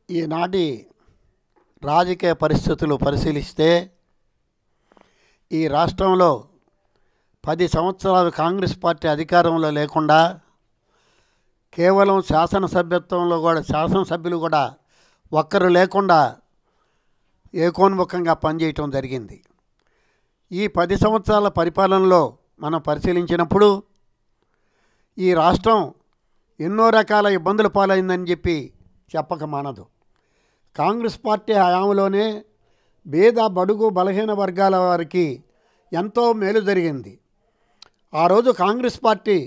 ఈనాటి రాజకీయ పరిస్థితులు పరిశీలిస్తే ఈ రాష్ట్రంలో 10 సంవత్సరాలు కాంగ్రెస్ పార్టీ అధికారంలో లేకుండా కేవలం శాసనసభ్యులు కూడా ఒక్కరు లేకుండా ఏకోన్ముఖంగా పనిచేయటం జరిగింది. ఈ 10 సంవత్సరాల పరిపాలనలో మనం పరిశీలించినప్పుడు ఈ రాష్ట్రం ఎన్నో రకాల ఇబ్బందుల పాలైందని చెప్పక మానదు. కాంగ్రెస్ పార్టీ హయాంలోనే పేద బడుగు బలహీన వర్గాల వారికి ఎంతో మేలు జరిగింది. ఆ రోజు కాంగ్రెస్ పార్టీ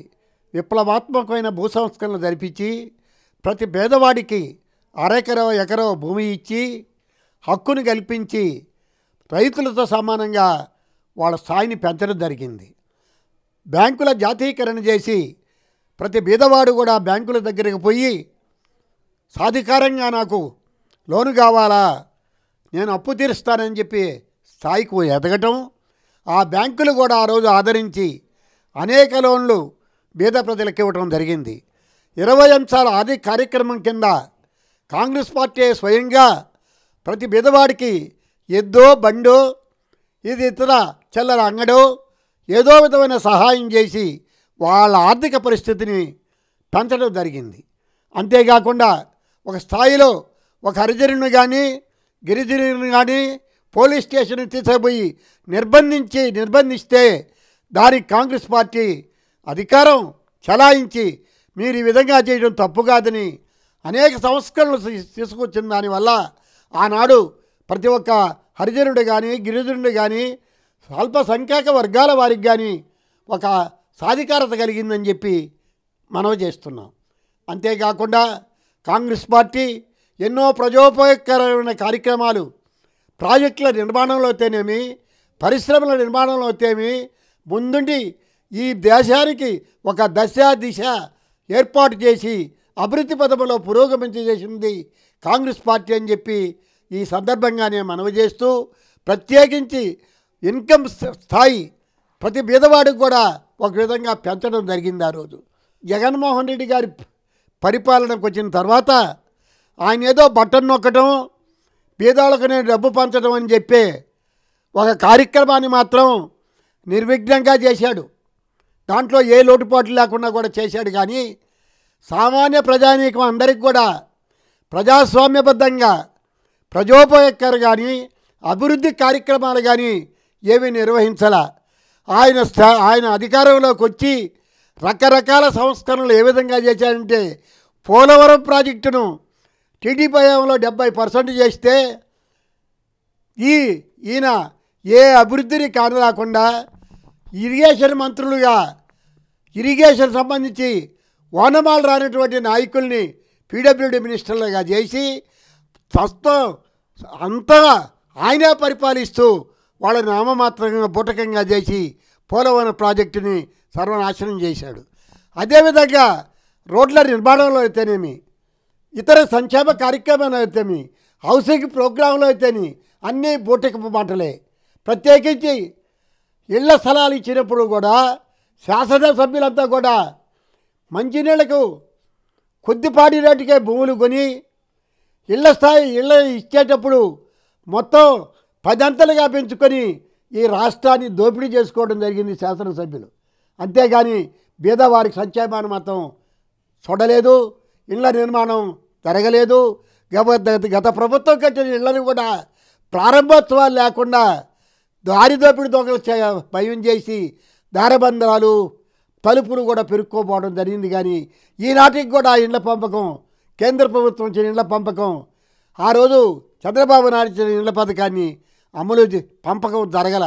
విప్లవాత్మకమైన భూ సంస్కరణలు జరిపించి ప్రతి పేదవాడికి ఎకరో భూమి ఇచ్చి హక్కును కల్పించి రైతులతో సమానంగా వాళ్ళ స్థాయిని పెంచడం జరిగింది. బ్యాంకుల జాతీయకరణ చేసి ప్రతి బీదవాడు కూడా బ్యాంకుల దగ్గరికి పోయి సాధికారంగా నాకు లోను కావాలా, నేను అప్పు తీరుస్తానని స్థాయికి ఎదగటం, ఆ బ్యాంకులు కూడా ఆ రోజు ఆదరించి అనేక లోన్లు బీద ప్రజలకు ఇవ్వటం జరిగింది. 20 అంశాల ఆది కార్యక్రమం కింద కాంగ్రెస్ పార్టీ స్వయంగా ప్రతి బీదవాడికి ఎద్దో బండో ఇది ఇతర చిల్లర అంగడో ఏదో విధమైన సహాయం చేసి వాళ్ళ ఆర్థిక పరిస్థితిని పెంచడం జరిగింది. అంతేకాకుండా ఒక స్థాయిలో ఒక హరిజనుని కానీ గిరిజనుని కానీ పోలీస్ స్టేషన్కి తీసుకుపోయి నిర్బంధిస్తే దానికి కాంగ్రెస్ పార్టీ అధికారం చలాయించి మీరు ఈ విధంగా చేయడం తప్పు కాదని అనేక సంస్కరణలు తీసుకొచ్చిన దానివల్ల ఆనాడు ప్రతి ఒక్క హరిజనుడు కానీ గిరిజనుడు కానీ అల్పసంఖ్యాక వర్గాల వారికి కానీ ఒక సాధికారత కలిగిందని మనవి చేస్తున్నాం. అంతేకాకుండా కాంగ్రెస్ పార్టీ ఎన్నో ప్రజోపయోగకరమైన కార్యక్రమాలు ప్రాజెక్టుల నిర్మాణంలో అయితేనేమి పరిశ్రమల నిర్మాణంలో అయితేమి ముందుండి ఈ దేశానికి ఒక దిశ ఏర్పాటు చేసి అభివృద్ధి పథంలో పురోగమించి చేసింది కాంగ్రెస్ పార్టీ అని ఈ సందర్భంగానే మనవి చేస్తూ ప్రత్యేకించి ఇన్కమ్ స్థాయి ప్రతి బీదవాడికి కూడా ఒక విధంగా పెంచడం జరిగింది. ఆ రోజు జగన్మోహన్ రెడ్డి గారి పరిపాలనకు వచ్చిన తర్వాత ఆయన ఏదో బటన్ నొక్కడం బీదవాళ్ళకు నేను డబ్బు పంచడం అని ఒక కార్యక్రమాన్ని మాత్రం నిర్విఘ్నంగా చేశాడు. దాంట్లో ఏ లోటుపాట్లు లేకుండా కూడా చేశాడు. కానీ సామాన్య ప్రజానీకం అందరికి కూడా ప్రజాస్వామ్యబద్ధంగా ప్రజోపయోగకర కానీ అభివృద్ధి కార్యక్రమాలు కానీ ఏమీ నిర్వహించాల. ఆయన అధికారంలోకి వచ్చి రకరకాల సంస్కరణలు ఏ విధంగా చేశాడంటే పోలవరం ప్రాజెక్టును టీడీపీ హయాంలో 70% చేస్తే ఈయన ఏ అభివృద్ధిని కానరాకుండా ఇరిగేషన్ మంత్రులుగా ఇరిగేషన్ సంబంధించి ఓనమాలు రానటువంటి నాయకుల్ని పీడబ్ల్యూడీ మినిస్టర్లుగా చేసి అంతా ఆయనే పరిపాలిస్తూ వాళ్ళ నామమాత్రంగా బుటకంగా చేసి పోలవరం ప్రాజెక్టుని సర్వనాశనం చేశాడు. అదేవిధంగా రోడ్ల నిర్మాణంలో అయితేనేమి ఇతర సంక్షేమ కార్యక్రమాలు అయితేమి హౌసింగ్ ప్రోగ్రాంలో అయితేని అన్నీ బూటకపు మాటలే. ప్రత్యేకించి ఇళ్ల స్థలాలు ఇచ్చినప్పుడు కూడా శాసనసభ్యులంతా కూడా మంచినీళ్లకు కొద్దిపాటి రేటుకే భూములు కొని ఇళ్ళ ఇచ్చేటప్పుడు మొత్తం 10 అంతలుగా పెంచుకొని ఈ రాష్ట్రాన్ని దోపిడీ చేసుకోవడం జరిగింది శాసనసభ్యులు. అంతేగాని బీదవారికి సంక్షేమాన్ని మాత్రం చూడలేదు, ఇళ్ల నిర్మాణం జరగలేదు. గత ప్రభుత్వం కట్టిన ఇళ్లను కూడా ప్రారంభోత్సవాలు లేకుండా దారి దోపిడీ దొంగలు భయం చేసి దారబంధాలు తలుపులు కూడా పెరుక్కోపోవడం జరిగింది. కానీ ఈనాటికి కూడా ఇళ్ల పంపకం కేంద్ర ప్రభుత్వం ఇచ్చిన ఇళ్ల పంపకం ఆ రోజు చంద్రబాబు నాయుడు ఇచ్చిన ఇళ్ల పథకాన్ని పంపకం జరగల.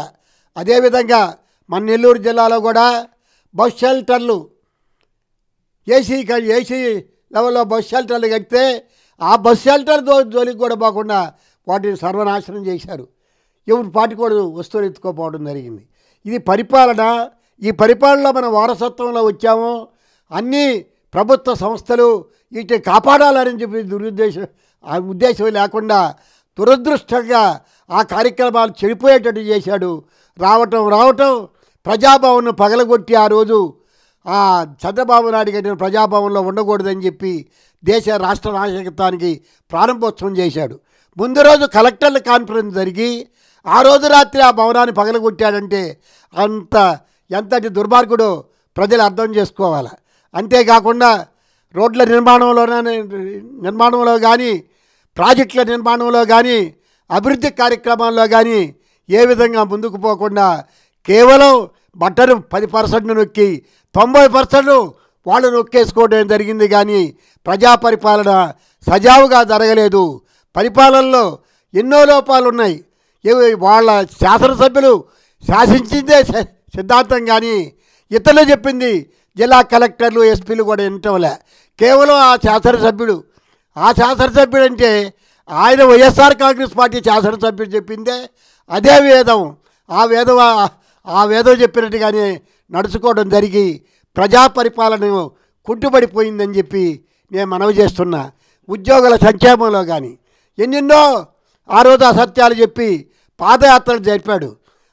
అదేవిధంగా మన నెల్లూరు జిల్లాలో కూడా బస్ షెల్టర్లు ఏసీ లెవెల్లో బస్ షెల్టర్లు కడితే ఆ బస్ షెల్టర్ జోలికి కూడా పోకుండా వాటిని సర్వనాశనం చేశారు. ఎవరి పాటి కూడా వస్తువులు ఎత్తుకోపోవడం జరిగింది. ఇది పరిపాలన. ఈ పరిపాలనలో మన వారసత్వంలో వచ్చాము. అన్ని ప్రభుత్వ సంస్థలు వీటిని కాపాడాలని ఉద్దేశం లేకుండా దురదృష్టంగా ఆ కార్యక్రమాలు చెడిపోయేటట్టు చేశాడు. రావటం ప్రజాభవన్ను పగలగొట్టి ఆ రోజు చంద్రబాబు నాయుడు కట్టిన ప్రజాభవన్లో ఉండకూడదని దేశ రాష్ట్ర నాయకత్వానికి ప్రారంభోత్సవం చేశాడు. ముందు రోజు కలెక్టర్ల కాన్ఫరెన్స్ జరిగి ఆ రోజు రాత్రి ఆ భవనాన్ని పగలగొట్టాడంటే ఎంతటి దుర్మార్గుడో ప్రజలు అర్థం చేసుకోవాలి. అంతేకాకుండా రోడ్ల నిర్మాణంలో కానీ, ప్రాజెక్టుల నిర్మాణంలో కానీ, అభివృద్ధి కార్యక్రమాల్లో కానీ ఏ విధంగా ముందుకు పోకుండా కేవలం బట్టను 10% నొక్కి 90% వాళ్ళు నొక్కేసుకోవడం జరిగింది. కానీ ప్రజా పరిపాలన సజావుగా జరగలేదు. పరిపాలనలో ఎన్నో లోపాలు ఉన్నాయి. వాళ్ళ శాసనసభ్యులు శాసించిందే సిద్ధాంతం, కానీ ఇతరులు చెప్పింది జిల్లా కలెక్టర్లు, ఎస్పీలు కూడా వినటంలే. కేవలం ఆ శాసనసభ్యుడు అంటే ఆయన వైఎస్ఆర్ కాంగ్రెస్ పార్టీ శాసనసభ్యుడు చెప్పిందే అదే వేదం. ఆ వేదం చెప్పినట్టుగానే నడుచుకోవడం జరిగి ప్రజా పరిపాలన కుంటుపడిపోయిందని చెప్పి నేను మనవి చేస్తున్నా. ఉద్యోగుల సంక్షేమంలో కానీ ఎన్నెన్నో ఆ రోజు అసత్యాలు చెప్పి పాదయాత్రలు జరిపాడు.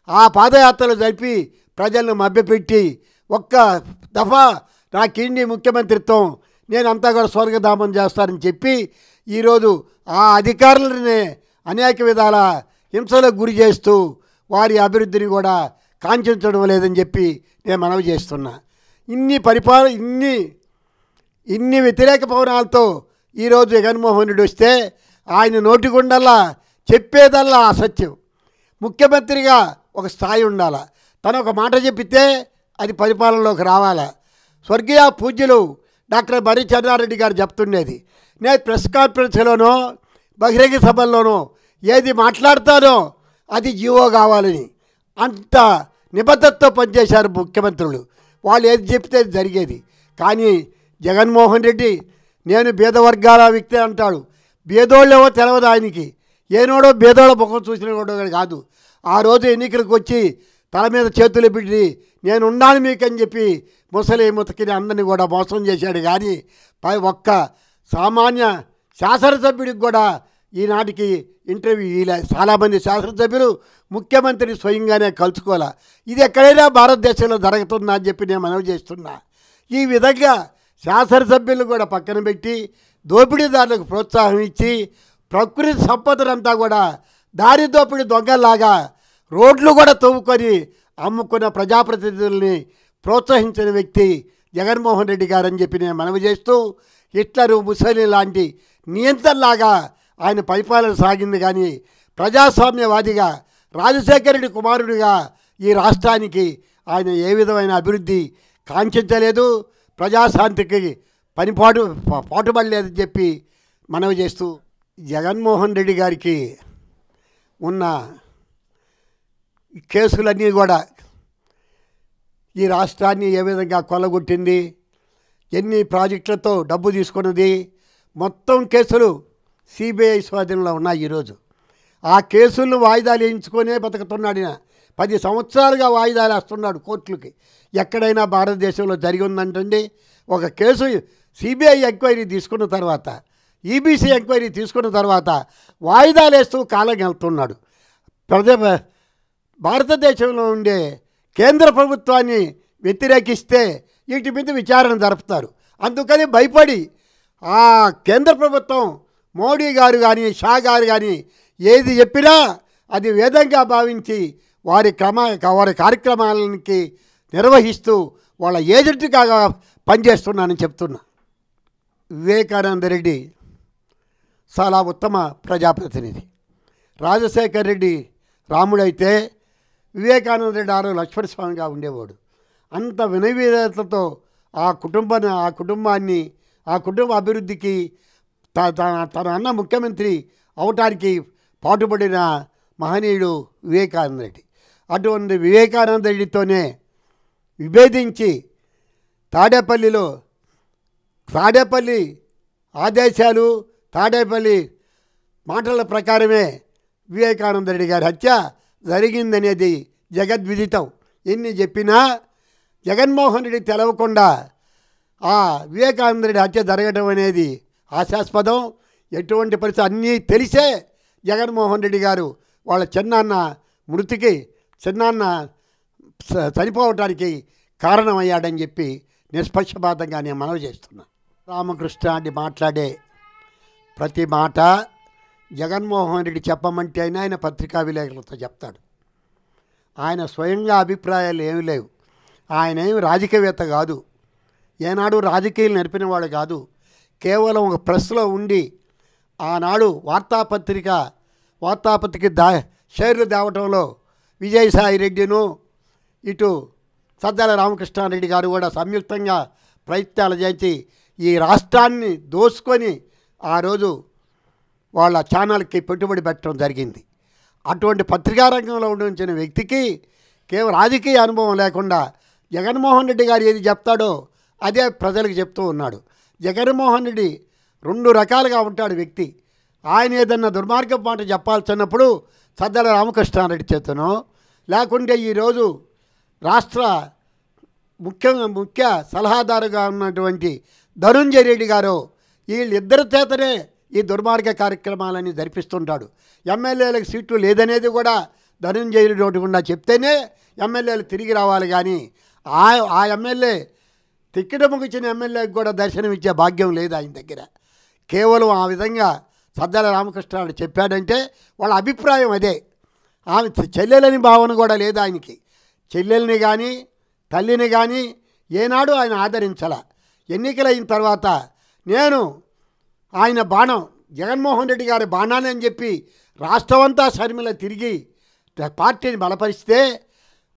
ఆ పాదయాత్రలు జరిపి ప్రజలను మభ్యపెట్టి ఒక్క దఫా నాకిండి ముఖ్యమంత్రిత్వం, నేనంతా కూడా స్వర్గధామం చేస్తానని చెప్పి ఈరోజు ఆ అధికారులని అనేక విధాల హింసలకు గురి చేస్తూ వారి అభివృద్ధిని కూడా కాంక్షించడం లేదని చెప్పి నేను మనవి చేస్తున్నా. ఇన్ని వ్యతిరేక పవనాలతో ఈరోజు జగన్మోహన్ రెడ్డి వస్తే ఆయన నోటిగుండల్లా చెప్పేదల్లా అసత్యం. ముఖ్యమంత్రిగా ఒక స్థాయి ఉండాలి. తను ఒక మాట చెప్పితే అది పరిపాలనలోకి రావాలా. స్వర్గీయ పూజ్యులు డాక్టర్ మర్రి చెన్నారెడ్డి గారు చెప్తుండేది, నేను ప్రెస్ కాన్ఫరెన్స్లోనో బహిరంగ సభల్లోనో ఏది మాట్లాడతానో అది జీవో కావాలని అంత నిబద్ధతతో పనిచేశారు ముఖ్యమంత్రులు. వాళ్ళు ఏది చెప్తే జరిగేది. కానీ జగన్మోహన్ రెడ్డి నేను బీద వర్గాల వ్యక్తి అంటాడు. బీదోళ్ళేమో తెలవదు ఆయనకి. ఏనోడో బీదోళ్ళ ముఖం చూసిన కూడా కాదు. ఆ రోజు ఎన్నికలకు వచ్చి తల మీద చేతులు పెట్టి నేను ఉన్నాను మీకని చెప్పి ముసలి ముతకిని అందరినీ కూడా మోసం చేశాడు. కానీ ఒక్క సామాన్య శాసనసభ్యుడికి కూడా ఈనాటికి ఇంటర్వ్యూ ఇలా చాలామంది శాసనసభ్యులు ముఖ్యమంత్రిని స్వయంగానే కలుసుకోవాలా. ఇది ఎక్కడైనా భారతదేశంలో జరుగుతుందా అని చెప్పి నేను మనవి చేస్తున్నా. ఈ విధంగా శాసనసభ్యులు కూడా పక్కన పెట్టి దోపిడీదారులకు ప్రోత్సాహం ఇచ్చి ప్రకృతి సంపదనంతా కూడా దారి దోపిడీ దొంగల్లాగా రోడ్లు కూడా తవ్వుకొని అమ్ముకున్న ప్రజాప్రతినిధుల్ని ప్రోత్సహించిన వ్యక్తి జగన్మోహన్ రెడ్డి గారని చెప్పి నేను మనవి చేస్తూ, హిట్లరు, ముసలి లాంటి నియంత్రణలాగా ఆయన పరిపాలన సాగింది. కానీ ప్రజాస్వామ్యవాదిగా రాజశేఖర రెడ్డి కుమారుడిగా ఈ రాష్ట్రానికి ఆయన ఏ విధమైన అభివృద్ధి కాంక్షించలేదు. ప్రజాశాంతికి పాటుపడలేదని చెప్పి మనవి చేస్తూ, జగన్మోహన్ రెడ్డి గారికి ఉన్న కేసులన్నీ కూడా ఈ రాష్ట్రాన్ని ఏ విధంగా కొల్లగొట్టింది, ఎన్ని ప్రాజెక్టులతో డబ్బు తీసుకున్నది, మొత్తం కేసులు సిబిఐ స్వాధీనంలో ఉన్నాయి. ఈరోజు ఆ కేసులను వాయిదాలు వేయించుకొనే బతుకుతున్నాడు. 10 సంవత్సరాలుగా వాయిదాలు వేస్తున్నాడు కోర్టులకి. ఎక్కడైనా భారతదేశంలో జరిగి ఉందంటండి. ఒక కేసు సిబిఐ ఎంక్వైరీ తీసుకున్న తర్వాత, ఈబీసీ ఎంక్వైరీ తీసుకున్న తర్వాత వాయిదాలు వేస్తూ కాలం వెళ్తున్నాడు. భారతదేశంలో ఉండే కేంద్ర ప్రభుత్వాన్ని వ్యతిరేకిస్తే వీటి మీద విచారణ జరుపుతారు. అందుకని భయపడి ఆ కేంద్ర ప్రభుత్వం మోడీ గారు కానీ, షా గారు కానీ ఏది చెప్పినా అది వేదంగా భావించి వారి కార్యక్రమాలకి నిర్వహిస్తూ వాళ్ళ ఏజెంట్గా పనిచేస్తున్నానని చెప్తున్నా. వివేకానంద రెడ్డి చాలా ఉత్తమ ప్రజాప్రతినిధి. రాజశేఖర రెడ్డి రాముడైతే వివేకానంద రెడ్డి లక్ష్మణస్వామిగా ఉండేవాడు. అంత వినయవిధేయతతో ఆ కుటుంబాన్ని ఆ కుటుంబ అభివృద్ధికి తన అన్న ముఖ్యమంత్రి అవటానికి పాటుపడిన మహనీయుడు వివేకానంద రెడ్డి. అటువంటి వివేకానంద రెడ్డితోనే విభేదించి తాడేపల్లి ఆదేశాలు, తాడేపల్లి మాటల ప్రకారమే వివేకానంద రెడ్డి గారి హత్య జరిగిందనేది జగద్విదితం. ఎన్ని చెప్పినా జగన్మోహన్ రెడ్డి తెలవకుండా ఆ వివేకానంద రెడ్డి హత్య జరగడం అనేది హాస్యాస్పదం. ఎటువంటి పరిస్థితి అన్నీ తెలిసే జగన్మోహన్ రెడ్డి గారు వాళ్ళ చిన్నాన్న చనిపోవటానికి కారణమయ్యాడని చెప్పి నిష్పక్షపాతంగా నేను మనవి చేస్తున్నా. రామకృష్ణ అని మాట్లాడే ప్రతి మాట జగన్మోహన్ రెడ్డి చెప్పమంటే అయినా ఆయన పత్రికా విలేకరులతో చెప్తాడు. ఆయన స్వయంగా అభిప్రాయాలు ఏమీ లేవు. ఆయన ఏమి రాజకీయవేత్త కాదు, ఏనాడు రాజకీయాలు నడిపినవాడు కాదు. కేవలం ఒక ప్రెస్లో ఉండి ఆనాడు వార్తాపత్రిక షేర్లు తేవటంలో విజయసాయి రెడ్డిను ఇటు సజ్జల రామకృష్ణారెడ్డి గారు కూడా సంయుక్తంగా ప్రయత్నాలు చేసి ఈ రాష్ట్రాన్ని దోసుకొని ఆ రోజు వాళ్ళ ఛానల్కి పెట్టుబడి పెట్టడం జరిగింది. అటువంటి పత్రికా రంగంలో ఉండిన వ్యక్తికి కేవలం రాజకీయ అనుభవం లేకుండా జగన్మోహన్ రెడ్డి గారు ఏది చెప్తాడో అదే ప్రజలకు చెప్తూ ఉన్నాడు. జగన్మోహన్ రెడ్డి రెండు రకాలుగా ఉంటాడు వ్యక్తి. ఆయన ఏదన్నా దుర్మార్గం మాట చెప్పాల్సినప్పుడు సజ్జల రామకృష్ణారెడ్డి చేతనో, లేకుంటే ఈరోజు రాష్ట్ర ముఖ్య సలహాదారుగా ఉన్నటువంటి ధనుంజయ రెడ్డి గారు, వీళ్ళిద్దరి చేతనే ఈ దుర్మార్గ కార్యక్రమాలని జరిపిస్తుంటాడు. ఎమ్మెల్యేలకు సీట్లు లేదనేది కూడా ధనుంజయ రెడ్డి ఒకటి గుండా చెప్తేనే ఎమ్మెల్యేలు తిరిగి రావాలి. కానీ ఆ ఎమ్మెల్యే తిక్కిడముకిచ్చిన ఎమ్మెల్యేకి కూడా దర్శనమిచ్చే భాగ్యం లేదు ఆయన దగ్గర. కేవలం ఆ విధంగా సజ్జల రామకృష్ణారెడ్డి చెప్పాడంటే వాళ్ళ అభిప్రాయం అదే. ఆమె చెల్లెలని భావన కూడా లేదు ఆయనకి. చెల్లెల్ని కానీ తల్లిని కానీ ఏనాడు ఆయన ఆదరించాల. ఎన్నికలైన తర్వాత నేను ఆయన బాణం జగన్మోహన్ రెడ్డి గారి బాణాన్ని అని చెప్పి రాష్ట్రమంతా షర్మిల తిరిగి పార్టీని బలపరిస్తే